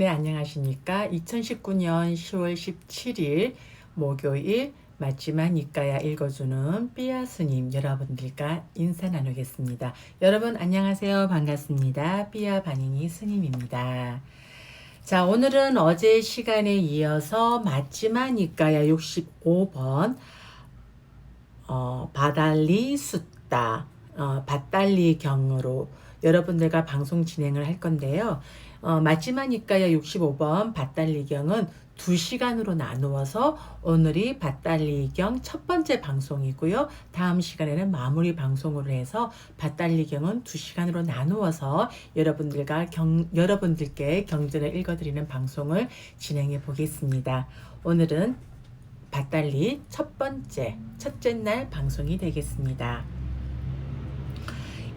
네, 안녕하십니까. 2019년 10월 17일 목요일 맞지만 이까야 읽어주는 삐아 스님 여러분들과 인사 나누겠습니다. 여러분 안녕하세요. 반갑습니다. 삐아 반인이 스님입니다. 자, 오늘은 어제 시간에 이어서 맞지만 이까야 65번 바달리 숫다 밧달리 경으로 여러분들과 방송 진행을 할 건데요. 맞지마니까야 65번 밧달리경은 2시간으로 나누어서 오늘이 밧달리경 첫 번째 방송이고요. 다음 시간에는 마무리 방송으로 해서 밧달리경은 2시간으로 나누어서 여러분들께 경전을 읽어드리는 방송을 진행해 보겠습니다. 오늘은 밧달리 첫째 날 방송이 되겠습니다.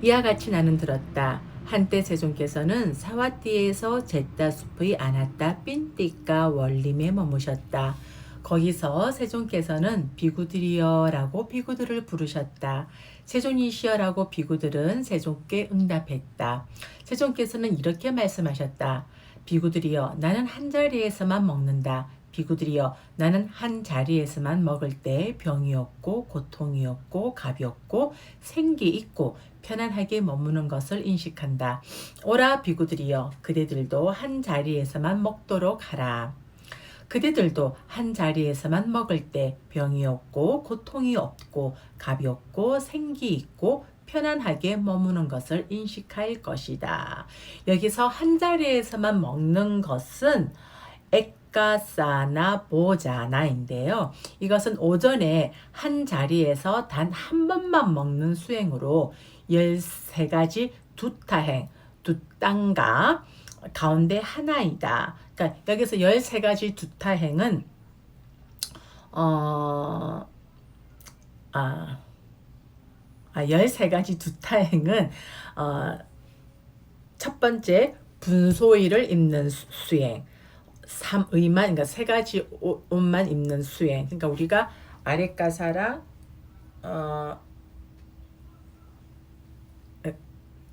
이와 같이 나는 들었다. 한때 세존께서는 사와띠에서 제따숲의 아나따 삔띠까 원림에 머무셨다. 거기서 세존께서는 비구들이여라고 비구들을 부르셨다. 세존이시여라고 비구들은 세존께 응답했다. 세존께서는 이렇게 말씀하셨다. 비구들이여, 나는 한 자리에서만 먹는다. 비구들이여, 나는 한 자리에서만 먹을 때 병이 없고 고통이 없고 갑이 없고 생기 있고 편안하게 머무는 것을 인식한다. 오라 비구들이여, 그대들도 한 자리에서만 먹도록 하라. 그대들도 한 자리에서만 먹을 때 병이 없고 고통이 없고 갑이 없고 생기 있고 편안하게 머무는 것을 인식할 것이다. 여기서 한 자리에서만 먹는 것은 에까사나 보자나인데요. 이것은 오전에 한 자리에서 단 한 번만 먹는 수행으로 13가지 두타행, 두땅가 가운데 하나이다. 그러니까 여기서 13가지 두타행은 13가지 두타행은 첫 번째 분소일을 입는 수행, 3의만, 그러니까 3가지 옷만 입는 수행. 그러니까 우리가 아랫가사랑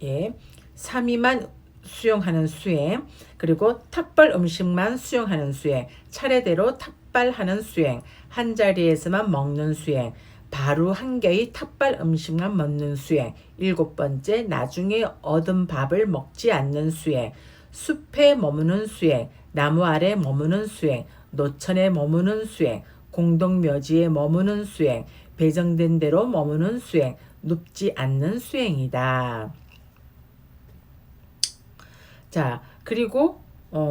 예, 3위만 수용하는 수행, 그리고 탁발 음식만 수용하는 수행, 차례대로 탁발하는 수행, 한 자리에서만 먹는 수행, 바로 한 개의 탁발 음식만 먹는 수행, 7번째 나중에 얻은 밥을 먹지 않는 수행, 숲에 머무는 수행, 나무 아래 머무는 수행, 노천에 머무는 수행, 공동묘지에 머무는 수행, 배정된 대로 머무는 수행, 눕지 않는 수행이다. 자, 그리고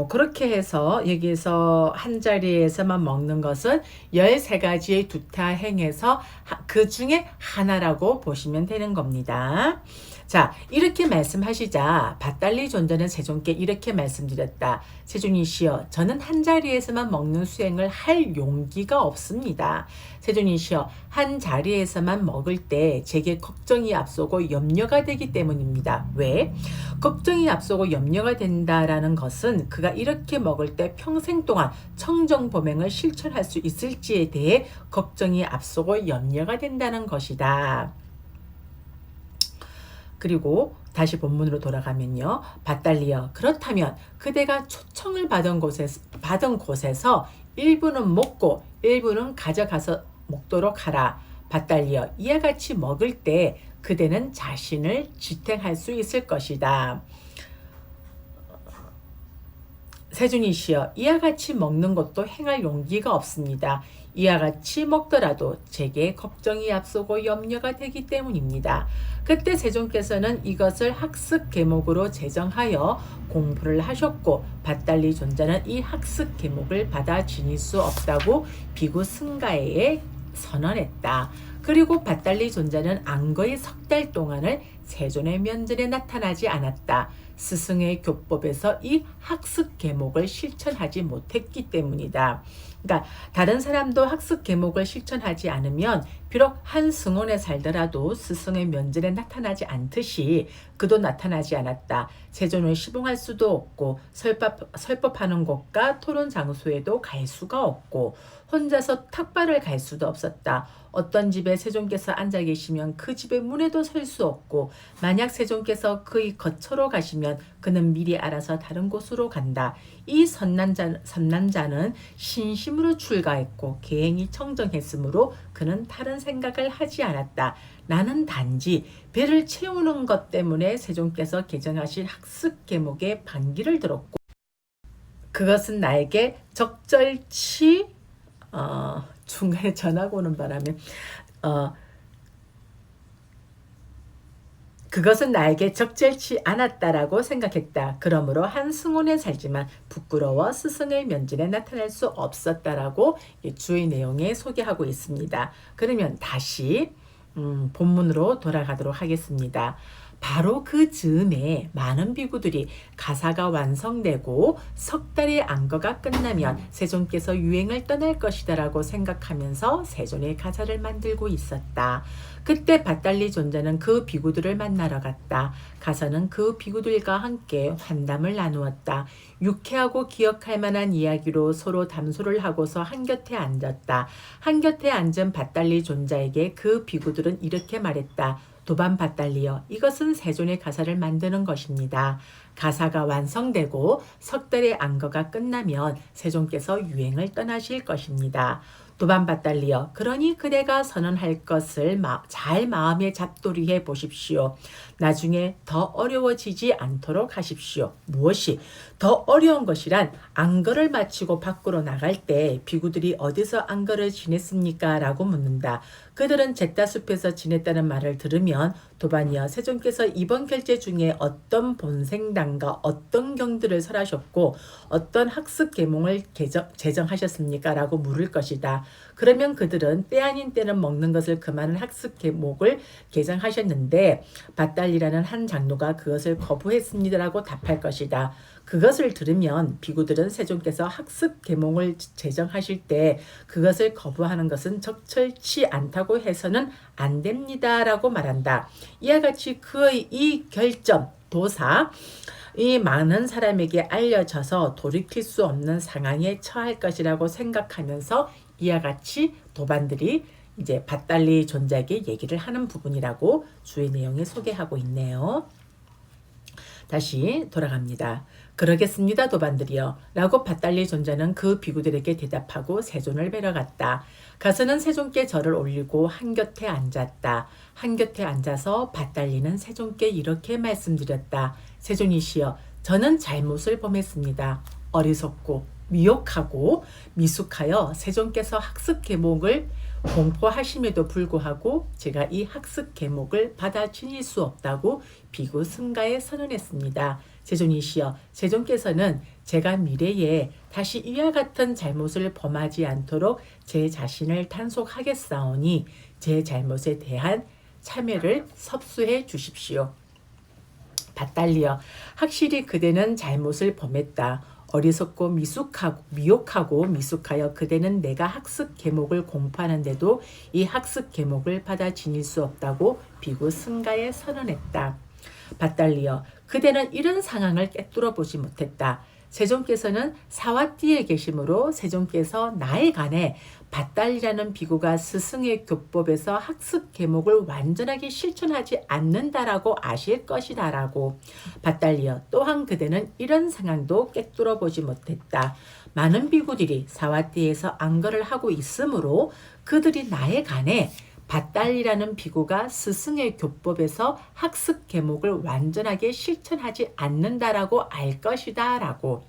그렇게 해서 여기서 한 자리에서만 먹는 것은 13가지의 두타행에서 그 중에 하나라고 보시면 되는 겁니다. 자, 이렇게 말씀하시자 밧달리 존자는 세존께 이렇게 말씀드렸다. 세존이시여, 저는 한 자리에서만 먹는 수행을 할 용기가 없습니다. 세존이시여, 한 자리에서만 먹을 때 제게 걱정이 앞서고 염려가 되기 때문입니다. 왜? 걱정이 앞서고 염려가 된다라는 것은 그가 이렇게 먹을 때 평생 동안 청정범행을 실천할 수 있을지에 대해 걱정이 앞서고 염려가 된다는 것이다. 그리고 다시 본문으로 돌아가면요. 밧달리여, 그렇다면 그대가 초청을 받은 곳에서 일부는 먹고 일부는 가져가서 먹도록 하라. 밧달리여, 이와 같이 먹을 때 그대는 자신을 지탱할 수 있을 것이다. 세존이시여, 이와 같이 먹는 것도 행할 용기가 없습니다. 이와 같이 먹더라도 제게 걱정이 앞서고 염려가 되기 때문입니다. 그때 세존께서는 이것을 학습 계목으로 제정하여 공부를 하셨고 밧달리 존자는 이 학습 계목을 받아 지닐 수 없다고 비구 승가에 선언했다. 그리고 밧달리 존자는 안거의 3달 동안을 세존의 면전에 나타나지 않았다. 스승의 교법에서 이 학습 계목을 실천하지 못했기 때문이다. 그러니까 다른 사람도 학습 계목을 실천하지 않으면 비록 한 승원에 살더라도 스승의 면전에 나타나지 않듯이 그도 나타나지 않았다. 세존을 시봉할 수도 없고 설법하는 곳과 토론 장소에도 갈 수가 없고 혼자서 탁발을 갈 수도 없었다. 어떤 집에 세존께서 앉아 계시면 그 집의 문에도 설 수 없고 만약 세존께서 그의 거처로 가시면 되면 그는 미리 알아서 다른 곳으로 간다. 이 선남자는 신심으로 출가했고 계행이 청정했으므로 그는 다른 생각을 하지 않았다. 나는 단지 배를 채우는 것 때문에 세종께서 개정하신 학습 계목의 반기를 들었고 그것은 나에게 적절치 중간에 전화가 오는 바람에 그것은 나에게 적절치 않았다라고 생각했다. 그러므로 한 승혼에 살지만 부끄러워 스승의 면전에 나타날 수 없었다라고 주의 내용에 소개하고 있습니다. 그러면 다시 본문으로 돌아가도록 하겠습니다. 바로 그 즈음에 많은 비구들이 가사가 완성되고 석 달의 안거가 끝나면 세존께서 유행을 떠날 것이다 라고 생각하면서 세존의 가사를 만들고 있었다. 그때 밧달리 존자는 그 비구들을 만나러 갔다. 가사는 그 비구들과 함께 환담을 나누었다. 유쾌하고 기억할 만한 이야기로 서로 담소를 하고서 한곁에 앉았다. 한곁에 앉은 밧달리 존자에게 그 비구들은 이렇게 말했다. 도반 밧달리여, 이것은 세존의 가사를 만드는 것입니다. 가사가 완성되고 석 달의 안거가 끝나면 세존께서 유행을 떠나실 것입니다. 도반 밧달리여, 그러니 그대가 선언할 것을 잘 마음에 잡돌이해 보십시오. 나중에 더 어려워지지 않도록 하십시오. 무엇이 더 어려운 것이란 안거를 마치고 밖으로 나갈 때 비구들이 어디서 안거를 지냈습니까? 라고 묻는다. 그들은 잿다숲에서 지냈다는 말을 들으면 도반이여, 세존께서 이번 결제 중에 어떤 본생당과 어떤 경들을 설하셨고 어떤 학습 계몽을 제정하셨습니까? 라고 물을 것이다. 그러면 그들은 때 아닌 때는 먹는 것을 금하는 학습 계몽을 개정하셨는데 밧달리라는 한 장로가 그것을 거부했습니다라고 답할 것이다. 그것을 들으면 비구들은 세존께서 학습 계몽을 제정하실 때 그것을 거부하는 것은 적절치 않다고 해서는 안 됩니다라고 말한다. 이와 같이 그의 이 결점, 도사, 이 많은 사람에게 알려져서 돌이킬 수 없는 상황에 처할 것이라고 생각하면서 이와 같이 도반들이 이제 밧달리 존자에게 얘기를 하는 부분이라고 주의 내용에 소개하고 있네요. 다시 돌아갑니다. 그러겠습니다, 도반들이여 라고 밧달리 존자는 그 비구들에게 대답하고 세존을 뵈러 갔다. 가서는 세존께 절을 올리고 한곁에 앉았다. 한곁에 앉아서 밧달리는 세존께 이렇게 말씀드렸다. 세존이시여, 저는 잘못을 범했습니다. 어리석고 미혹하고 미숙하여 세존께서 학습 계몽을 공포하심에도 불구하고 제가 이 학습 계몽을 받아 지닐 수 없다고 비구 승가에 선언했습니다. 세존이시여, 세존께서는 제가 미래에 다시 이와 같은 잘못을 범하지 않도록 제 자신을 단속하겠사오니 제 잘못에 대한 참여를 섭수해 주십시오. 밧달리여, 확실히 그대는 잘못을 범했다. 어리석고 미혹하고 미숙하여 그대는 내가 학습 계몽을 공포하는데도 이 학습 계몽을 받아 지닐 수 없다고 비구 승가에 선언했다. 밧달리여, 그대는 이런 상황을 꿰뚫어 보지 못했다. 세존께서는 사와띠에 계심으로 세존께서 나에 관해 밧달리라는 비구가 스승의 교법에서 학습 계몽을 완전하게 실천하지 않는다라고 아실 것이다라고. 밧달리여, 또한 그대는 이런 상황도 꿰뚫어 보지 못했다. 많은 비구들이 사와띠에서 안거를 하고 있으므로 그들이 나에 관해 밧달리라는 비구가 스승의 교법에서 학습 계몽을 완전하게 실천하지 않는다라고 알 것이다 라고.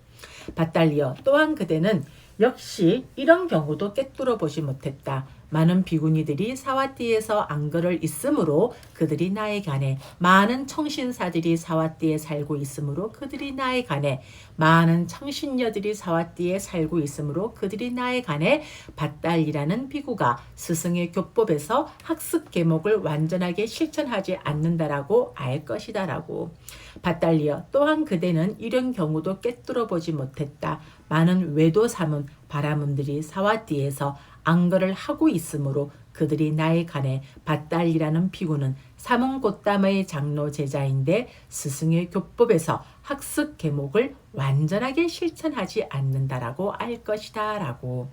밧달리여, 또한 그대는 역시 이런 경우도 꿰뚫어 보지 못했다. 많은 비구니들이 사와띠에서 안거를 있으므로 그들이 나에 관해 많은 청신사들이 사와띠에 살고 있으므로 그들이 나에 관해 많은 청신녀들이 사와띠에 살고 있으므로 그들이 나에 관해 밧달리라는 비구가 스승의 교법에서 학습 계몽을 완전하게 실천하지 않는다라고 알 것이다라고. 밧달리여, 또한 그대는 이런 경우도 꿰뚫어 보지 못했다. 많은 외도 사문 바라문들이 사와띠에서 안거를 하고 있으므로 그들이 나에 관해 밧달리라는 비구는 사문고땀의 장로 제자인데 스승의 교법에서 학습 계몽을 완전하게 실천하지 않는다라고 알 것이다 라고.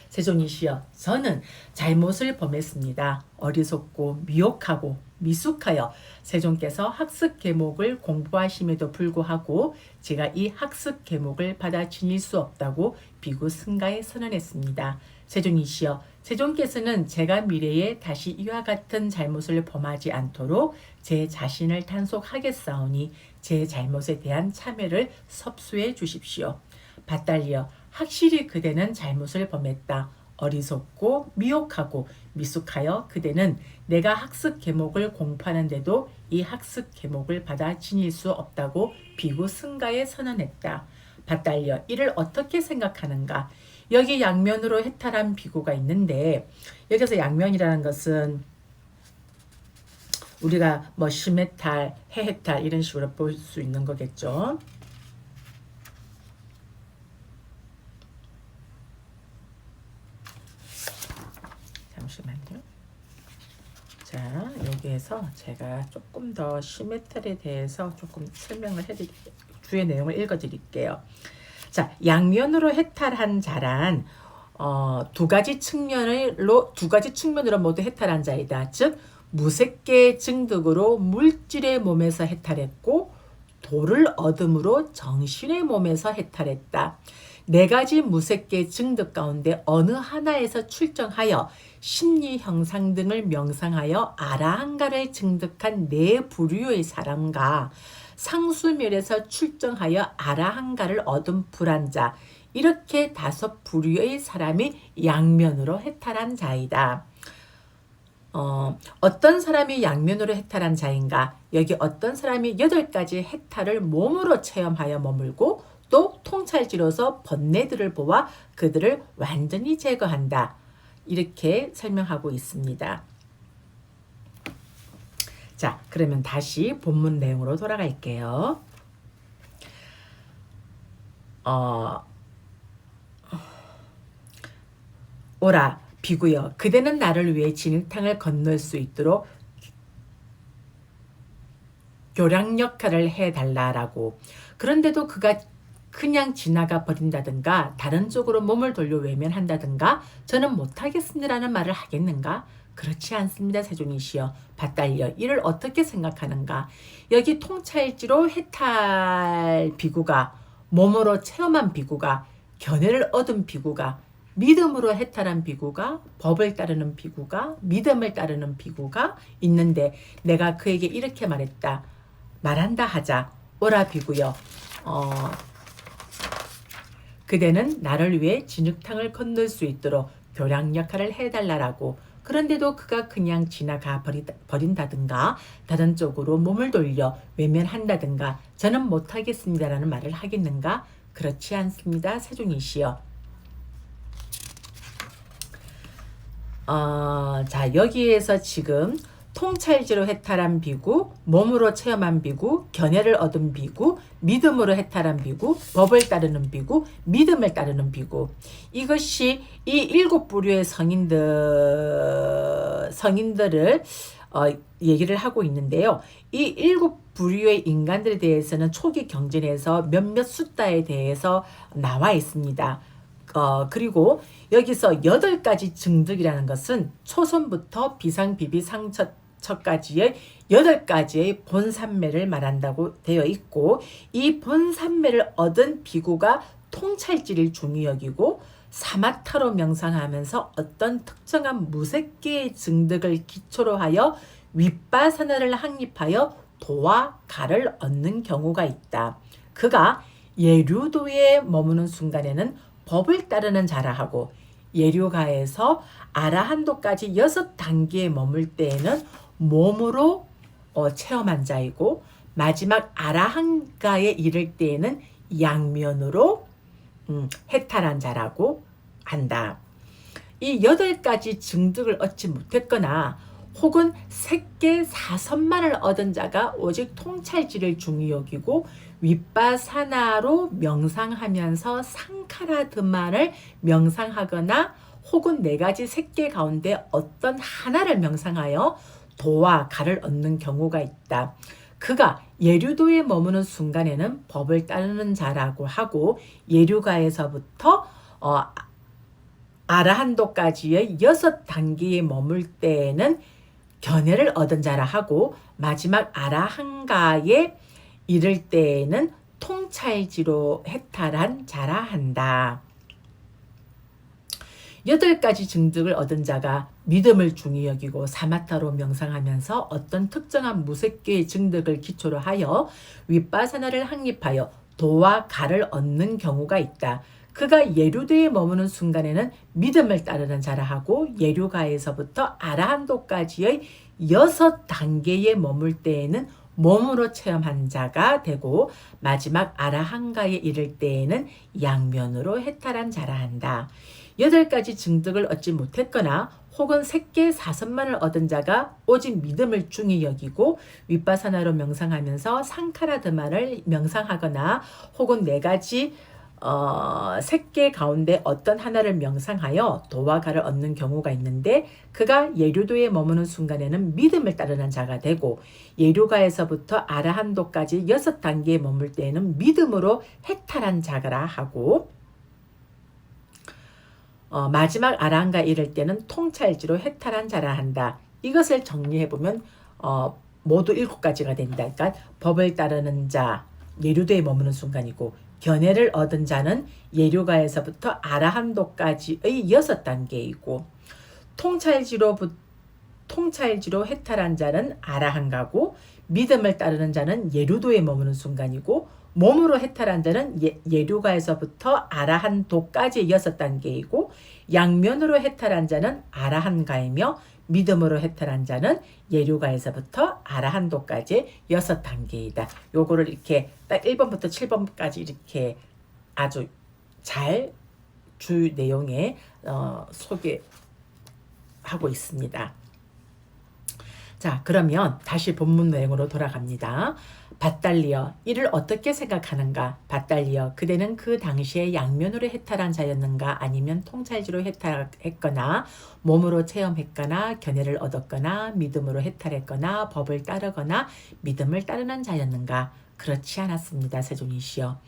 세존이시여, 저는 잘못을 범했습니다. 어리석고 미혹하고 미숙하여 세종께서 학습 계목을 공부하심에도 불구하고 제가 이 학습 계목을 받아 지닐 수 없다고 비구 승가에 선언했습니다. 세존이시여, 세존께서는 제가 미래에 다시 이와 같은 잘못을 범하지 않도록 제 자신을 단속하겠사오니 제 잘못에 대한 참회를 섭수해 주십시오. 밧달리여, 확실히 그대는 잘못을 범했다. 어리석고 미혹하고 미숙하여 그대는 내가 학습 계목을 공부하는데도 이 학습 계목을 받아 지닐 수 없다고 비구 승가에 선언했다. 밧달려, 이를 어떻게 생각하는가? 여기 양면으로 해탈한 비구가 있는데, 여기서 양면이라는 것은 우리가 뭐 심해탈, 해해탈 이런 식으로 볼 수 있는 거겠죠. 잠시만요. 자, 여기에서 제가 조금 더 심해탈에 대해서 조금 설명을 해드릴게요. 주의 내용을 읽어드릴게요. 자, 양면으로 해탈한 자란 두 가지 측면으로 모두 해탈한 자이다. 즉 무색계 증득으로 물질의 몸에서 해탈했고 도를 얻음으로 정신의 몸에서 해탈했다. 네 가지 무색계 증득 가운데 어느 하나에서 출정하여 심리 형상 등을 명상하여 아라한가를 증득한 네 부류의 사람과 상수멸에서 출정하여 아라한가를 얻은 불안자, 이렇게 다섯 부류의 사람이 양면으로 해탈한 자이다. 어떤 사람이 양면으로 해탈한 자인가? 여기 어떤 사람이 8가지 해탈을 몸으로 체험하여 머물고 또 통찰지로서 번뇌들을 보아 그들을 완전히 제거한다. 이렇게 설명하고 있습니다. 자, 그러면 다시 본문 내용으로 돌아갈게요. 오라 비구여, 그대는 나를 위해 진흙탕을 건널 수 있도록 교량 역할을 해달라라고. 그런데도 그가 그냥 지나가 버린다든가 다른 쪽으로 몸을 돌려 외면한다든가 저는 못하겠습니다라는 말을 하겠는가? 그렇지 않습니다. 세존이시여, 밧달려, 이를 어떻게 생각하는가? 여기 통찰지로 해탈 비구가, 몸으로 체험한 비구가, 견해를 얻은 비구가, 믿음으로 해탈한 비구가, 법을 따르는 비구가, 믿음을 따르는 비구가 있는데 내가 그에게 이렇게 말했다. 말한다 하자. 오라 비구여, 그대는 나를 위해 진흙탕을 건널 수 있도록 교량 역할을 해달라고. 그런데도 그가 그냥 지나가 버린다든가 다른 쪽으로 몸을 돌려 외면한다든가 저는 못하겠습니다라는 말을 하겠는가? 그렇지 않습니다. 세종이시여. 자, 여기에서 지금 통찰지로 해탈한 비구, 몸으로 체험한 비구, 견해를 얻은 비구, 믿음으로 해탈한 비구, 법을 따르는 비구, 믿음을 따르는 비구. 이것이 이 7부류의 성인들을 얘기를 하고 있는데요. 이 7부류의 인간들에 대해서는 초기 경전에서 몇몇 숫자에 대해서 나와 있습니다. 그리고 여기서 8가지 증득이라는 것은 초선부터 비상비비상처까지의 8가지의 본산매를 말한다고 되어 있고, 이 본산매를 얻은 비구가 통찰지를 중히 여기고 사마타로 명상하면서 어떤 특정한 무색계의 증득을 기초로 하여 윗바사나를 확립하여 도와 가를 얻는 경우가 있다. 그가 예류도에 머무는 순간에는 법을 따르는 자라 하고, 예류가에서 아라한도까지 6단계에 머물 때에는 몸으로 체험한 자이고, 마지막 아라한가에 이를 때에는 양면으로 해탈한 자라고 한다. 이 8가지 증득을 얻지 못했거나 혹은 색계 사선만을 얻은 자가 오직 통찰지를 중히 여기고 윗바사나로 명상하면서 상카라드만을 명상하거나 혹은 4가지 색계 가운데 어떤 하나를 명상하여 도와 가를 얻는 경우가 있다. 그가 예류도에 머무는 순간에는 법을 따르는 자라고 하고, 예류가에서부터 아라한도까지의 6단계에 머물 때에는 견해를 얻은 자라 하고 마지막 아라한가에 이를 때에는 통찰지로 해탈한 자라 한다. 8가지 증득을 얻은 자가 믿음을 중히 여기고 사마타로 명상하면서 어떤 특정한 무색계의 증득을 기초로 하여 윗바사나를 확립하여 도와 가를 얻는 경우가 있다. 그가 예류대에 머무는 순간에는 믿음을 따르는 자라 하고 예류가에서부터 아라한도까지의 6단계에 머물 때에는 몸으로 체험한 자가 되고 마지막 아라한가에 이를 때에는 양면으로 해탈한 자라 한다. 8가지 증득을 얻지 못했거나 혹은 색계 사선만을 얻은 자가 오직 믿음을 중히 여기고 윗바사나로 명상하면서 상카라드만을 명상하거나 혹은 4가지 색계 가운데 어떤 하나를 명상하여 도와 가를 얻는 경우가 있는데 그가 예류도에 머무는 순간에는 믿음을 따르는 자가 되고 예류가에서부터 아라한도까지 6단계에 머물 때에는 믿음으로 해탈한 자라 하고 마지막 아라한가에 이를 때는 통찰지로 해탈한 자라 한다. 이것을 정리해보면 모두 7가지가 된다. 그러니까 법을 따르는 자, 예류도에 머무는 순간이고 견해를 얻은 자는 예류가에서부터 아라한도까지의 6단계이고 통찰지로 해탈한 자는 아라한가고 믿음을 따르는 자는 예류도에 머무는 순간이고 몸으로 해탈한 자는 예류가에서부터 아라한도까지의 6단계이고 양면으로 해탈한 자는 아라한가이며 믿음으로 해탈한 자는 예류가에서부터 아라한도까지의 6단계이다. 요거를 이렇게 딱 1번부터 7번까지 이렇게 아주 잘 주 내용에 소개하고 있습니다. 자, 그러면 다시 본문 내용으로 돌아갑니다. 밧달리어, 이를 어떻게 생각하는가? 밧달리어, 그대는 그 당시에 양면으로 해탈한 자였는가? 아니면 통찰지로 해탈했거나 몸으로 체험했거나 견해를 얻었거나 믿음으로 해탈했거나 법을 따르거나 믿음을 따르는 자였는가? 그렇지 않았습니다. 세존이시여.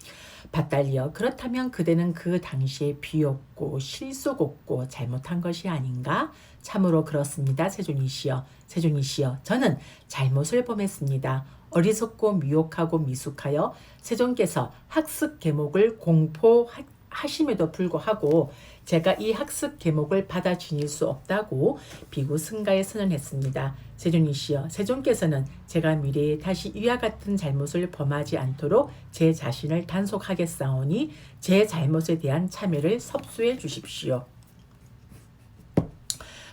밧달리어, 그렇다면 그대는 그 당시에 비옥고 실속없고 잘못한 것이 아닌가? 참으로 그렇습니다. 세존이시여. 세존이시여, 저는 잘못을 범했습니다. 어리석고 미혹하고 미숙하여 세존께서 학습 계목을 공포하심에도 불구하고 제가 이 학습 계목을 받아 지닐 수 없다고 비구 승가에 선언했습니다. 세존이시여, 세존께서는 제가 미래에 다시 이와 같은 잘못을 범하지 않도록 제 자신을 단속하겠사오니 제 잘못에 대한 참여를 섭수해 주십시오.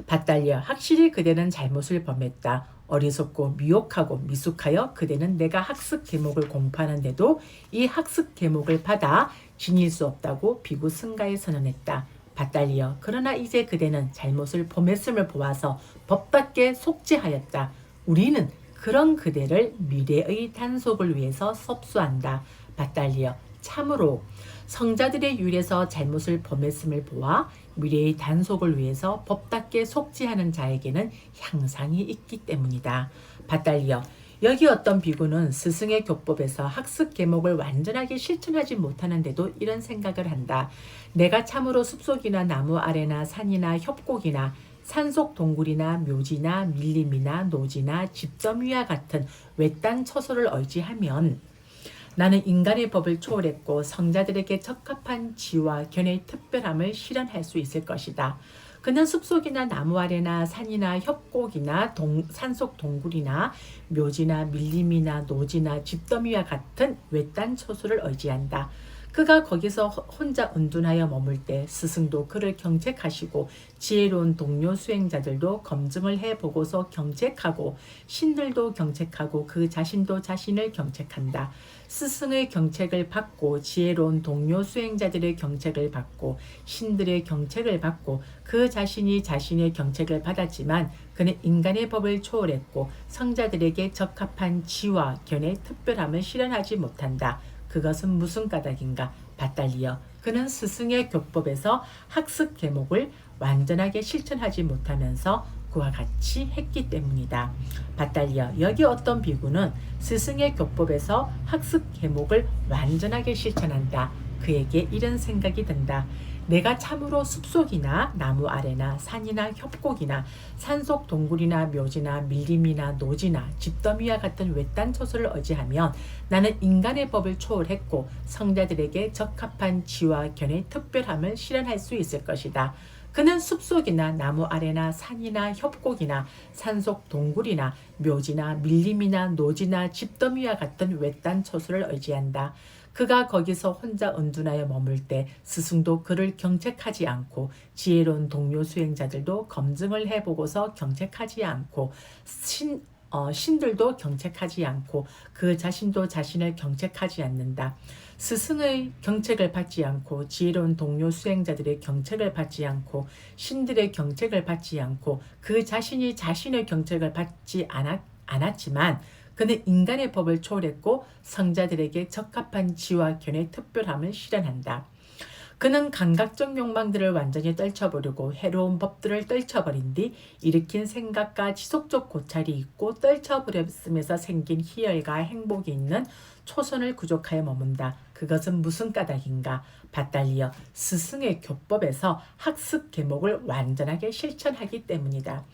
밧달리어, 확실히 그대는 잘못을 범했다. 어리석고 미혹하고 미숙하여 그대는 내가 학습 계목을 공부하는데도 이 학습 계목을 받아 지닐 수 없다고 비구 승가에 선언했다. 밧달리어, 그러나 이제 그대는 잘못을 범했음을 보아서 법답게 속죄하였다. 우리는 그런 그대를 미래의 단속을 위해서 섭수한다. 밧달리어, 참으로 성자들의 율에서 잘못을 범했음을 보아 미래의 단속을 위해서 법답게 속죄하는 자에게는 향상이 있기 때문이다. 밧달리어, 여기 어떤 비구는 스승의 교법에서 학습 계목을 완전하게 실천하지 못하는데도 이런 생각을 한다. 내가 참으로 숲속이나 나무 아래나 산이나 협곡이나 산속 동굴이나 묘지나 밀림이나 노지나 집점위와 같은 외딴 처소를 의지하면 나는 인간의 법을 초월했고 성자들에게 적합한 지와 견해의 특별함을 실현할 수 있을 것이다. 그는 숲속이나 나무 아래나 산이나 협곡이나 산속 동굴이나 묘지나 밀림이나 노지나 집더미와 같은 외딴 처소를 의지한다. 그가 거기서 혼자 은둔하여 머물 때 스승도 그를 경책하시고 지혜로운 동료 수행자들도 검증을 해보고서 경책하고 신들도 경책하고 그 자신도 자신을 경책한다. 스승의 경책을 받고 지혜로운 동료 수행자들의 경책을 받고 신들의 경책을 받고 그 자신이 자신의 경책을 받았지만 그는 인간의 법을 초월했고 성자들에게 적합한 지와 견해의 특별함을 실현하지 못한다. 그것은 무슨 까닭인가? 밧달리어, 그는 스승의 교법에서 학습 계목을 완전하게 실천하지 못하면서 그와 같이 했기 때문이다. 밧달리어, 여기 어떤 비구는 스승의 교법에서 학습 계목을 완전하게 실천한다. 그에게 이런 생각이 든다. 내가 참으로 숲속이나 나무 아래나 산이나 협곡이나 산속 동굴이나 묘지나 밀림이나 노지나 집더미와 같은 외딴 처소를 의지하면 나는 인간의 법을 초월했고 성자들에게 적합한 지와 견의 특별함을 실현할 수 있을 것이다. 그는 숲속이나 나무 아래나 산이나 협곡이나 산속 동굴이나 묘지나 밀림이나 노지나 집더미와 같은 외딴 처소를 의지한다. 그가 거기서 혼자 은둔하여 머물 때 스승도 그를 경책하지 않고 지혜로운 동료 수행자들도 검증을 해보고서 경책하지 않고 신들도 경책하지 않고 그 자신도 자신을 경책하지 않는다. 스승의 경책을 받지 않고 지혜로운 동료 수행자들의 경책을 받지 않고 신들의 경책을 받지 않고 그 자신이 자신의 경책을 받지 않았지만 그는 인간의 법을 초월했고 성자들에게 적합한 지와 견의 특별함을 실현한다. 그는 감각적 욕망들을 완전히 떨쳐버리고 해로운 법들을 떨쳐버린 뒤 일으킨 생각과 지속적 고찰이 있고 떨쳐버렸음에서 생긴 희열과 행복이 있는 초선을 구족하여 머문다. 그것은 무슨 까닭인가? 밭달리어 스승의 교법에서 학습 계목을 완전하게 실천하기 때문이다.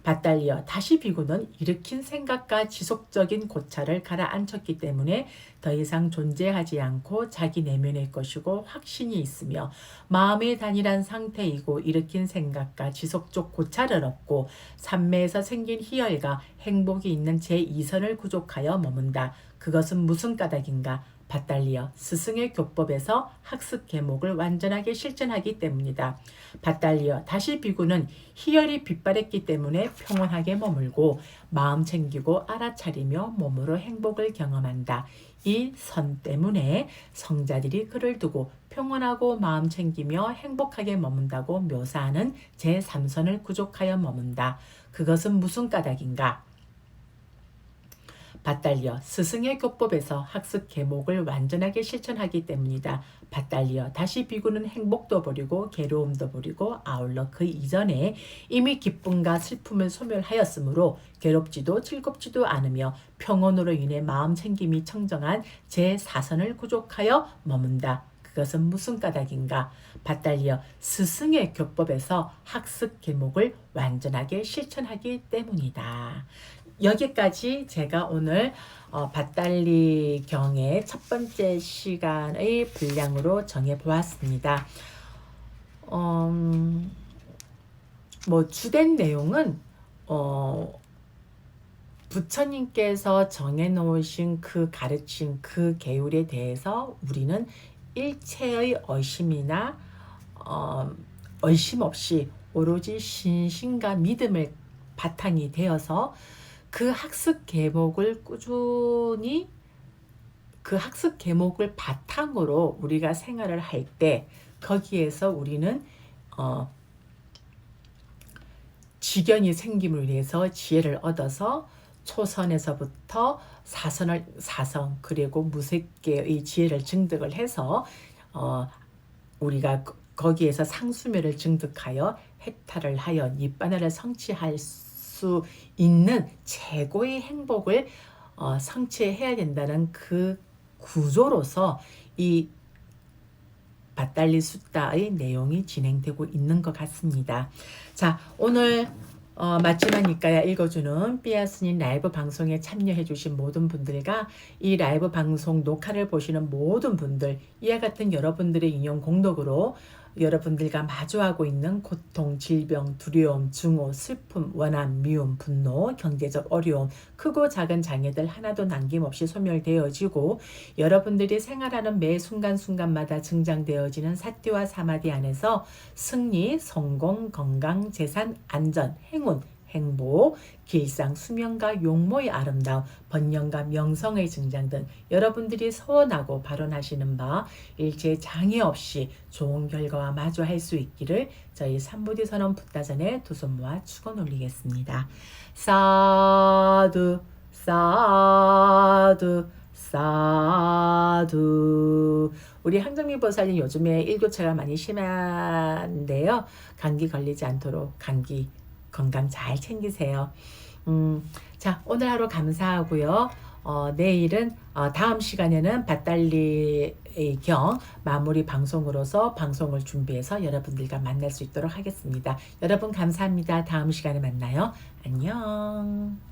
밭달리어 다시 비구는 일으킨 생각과 지속적인 고찰을 가라앉혔기 때문에 더 이상 존재하지 않고 자기 내면의 것이고 확신이 있으며 마음의 단일한 상태이고 일으킨 생각과 지속적 고찰을 얻고 삼매에서 생긴 희열과 행복이 있는 제2선을 구족하여 머문다. 그것은 무슨 까닭인가? 밭달리어 스승의 교법에서 학습 계목을 완전하게 실천하기 때문이다. 밭달리어 다시 비구는 희열이 빛발했기 때문에 평온하게 머물고 마음 챙기고 알아차리며 몸으로 행복을 경험한다. 이 선 때문에 성자들이 그를 두고 평온하고 마음 챙기며 행복하게 머문다고 묘사하는 제3선을 구족하여 머문다. 그것은 무슨 까닭인가? 밭달리어 스승의 교법에서 학습 계목을 완전하게 실천하기 때문이다. 밭달리어 다시 비구는 행복도 버리고 괴로움도 버리고 아울러 그 이전에 이미 기쁨과 슬픔을 소멸하였으므로 괴롭지도 즐겁지도 않으며 평온으로 인해 마음 챙김이 청정한 제4선을 구족하여 머문다. 그것은 무슨 까닭인가? 밭달리어 스승의 교법에서 학습 계목을 완전하게 실천하기 때문이다. 여기까지 제가 오늘 밭달리 경의 첫 번째 시간의 분량으로 정해 보았습니다. 주된 내용은 부처님께서 정해 놓으신 그 가르침, 그 계율에 대해서 우리는 일체의 의심이나 의심 없이 오로지 신심과 믿음을 바탕이 되어서 그 학습 계목을 꾸준히 그 학습 계목을 바탕으로 우리가 생활을 할 때 거기에서 우리는 지견이 생김을 위해서 지혜를 얻어서 초선에서부터 사선 그리고 무색계의 지혜를 증득을 해서 우리가 거기에서 상수멸을 증득하여 해탈을 하여 니bbāna를 성취할 수 있는 최고의 행복을 성취해야 된다는 그 구조로서 이 밭달리 숫다의 내용이 진행되고 있는 것 같습니다. 자, 오늘 마지막이니까야 읽어주는 삐아스님 라이브 방송에 참여해 주신 모든 분들과 이 라이브 방송 녹화를 보시는 모든 분들, 이와 같은 여러분들의 인용 공덕으로 여러분들과 마주하고 있는 고통, 질병, 두려움, 증오, 슬픔, 원한, 미움, 분노, 경제적 어려움, 크고 작은 장애들 하나도 남김없이 소멸되어지고 여러분들이 생활하는 매 순간순간마다 증장되어지는 사띠와 사마디 안에서 승리, 성공, 건강, 재산, 안전, 행운, 행복, 길상, 수명과 용모의 아름다움, 번영과 명성의 증장 등 여러분들이 소원하고 발언하시는 바 일체 장애 없이 좋은 결과와 마주할 수 있기를 저희 삼부디 선언 붓다전에 두 손 모아 축원 올리겠습니다. 사두 사두 사두. 우리 항정미 보살님 요즘에 일교차가 많이 심한데요. 감기 걸리지 않도록 건강 잘 챙기세요. 자, 오늘 하루 감사하고요. 내일은 다음 시간에는 밭달리의 경 마무리 방송으로서 방송을 준비해서 여러분들과 만날 수 있도록 하겠습니다. 여러분 감사합니다. 다음 시간에 만나요. 안녕.